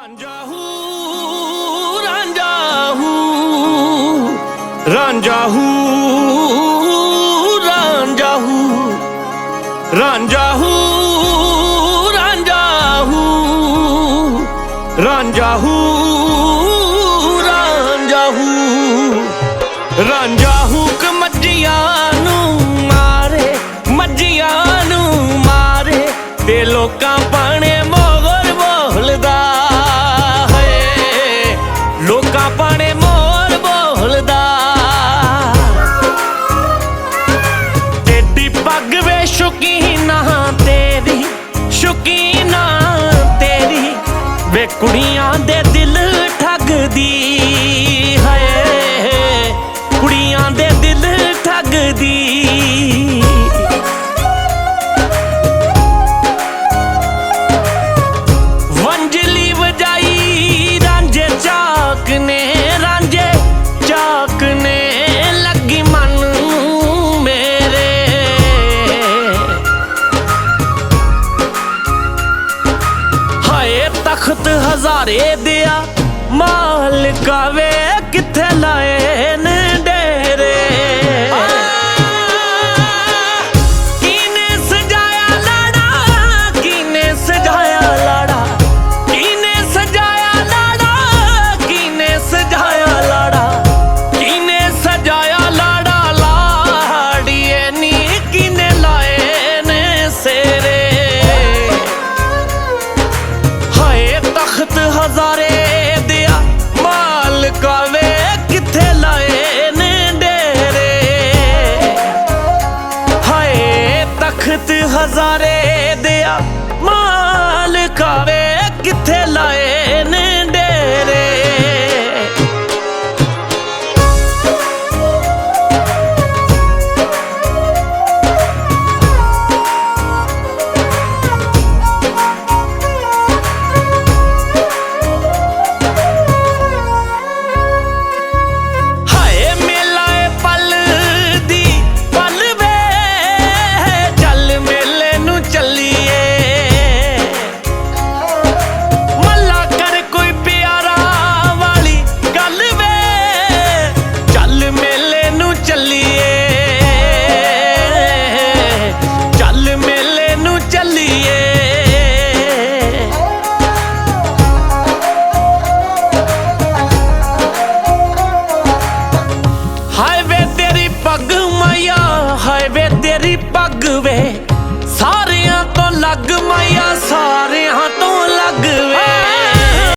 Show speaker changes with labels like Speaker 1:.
Speaker 1: ਰਾਂਝਾ ਹੂੰ ਰਾਂਝਾ ਹੂੰ ਰਾਂਝਾ ਹੂੰ ਰਾਂਝਾ ਹੂੰ ਰਾਂਝਾ ਹੂੰ ਰਾਂਝਾ ਹੂੰ ਰਾਂਝਾ ਹੂੰ ਰਾਂਝਾ ਹੂੰ ਰਾਂਝਾ ਹੂੰ ਕ ਮੱਝੀਆਂ ਨੂੰ ਮਾਰੇ ਮੱਝੀਆਂ ਨੂੰ ਮਾਰੇ ਤੇ ਲੋਕਾਂ ਪਾਣੇ ਮੋਰ ਬੋਲਦਾ ਹੈ ਲੋਕਾਂ ਪਾਣੇ ਮੋਰ ਬੋਲਦਾ ਟੇਡੀ ਪੱਗ ਵੇ ਸ਼ੁਕੀਨਾ ਤੇਰੀ ਸ਼ੁਕੀਨਾ ਤੇਰੀ ਵੇ ਕੁੜੀਆਂ ਦੇ ਦਿਲ ਠੱਗਦੀ ਹੈ ਕੁੜੀਆਂ ਦੇ ਦਿਲ ਠੱਗਦੀ ਤਖਤ ਹਜ਼ਾਰੇ ਦਿਆ ਮਾਲਕਾ ਵੇ ਕਿੱਥੇ ਲਾਏ ਨੇ ਡੇਰੇ ਕਿਨੇ ਸਜਾਇਆ ਲਾੜਾ ਕਿਨੇ ਸਜਾਇਆ ਲਾੜਾ ਕਿਨੇ ਸਜਾਇਆ ਲਾੜਾ ਕਿਨੇ ਸਜਾਇਆ ਲਾੜਾ ਕਿਨੇ ਸਜਾਇਆ ਲਾੜਾ ਲਾੜੀਏ ਨੀ ਕਿਨੇ ਲਾਏ ਨੇ ਸੇਰੇ ਤਖਤ ਹਜ਼ਾਰੇ ਦਿਆ ਮਾਲਕਾ ਵੇ ਕਿੱਥੇ ਲਾਏ ਨੇ ਡੇਰੇ ਹਾਏ ਤਖਤ ਹਜ਼ਾਰੇ ਦਿਆ ਮਾਲਕਾ ਵੇ ਕਿੱਥੇ ਲਾਏ ਨੇ ਡੇਰੇ ਪੱਗ ਵੇ ਸਾਰਿਆਂ ਤੋਂ ਲੱਗ ਮਾਇਆ ਸਾਰੇ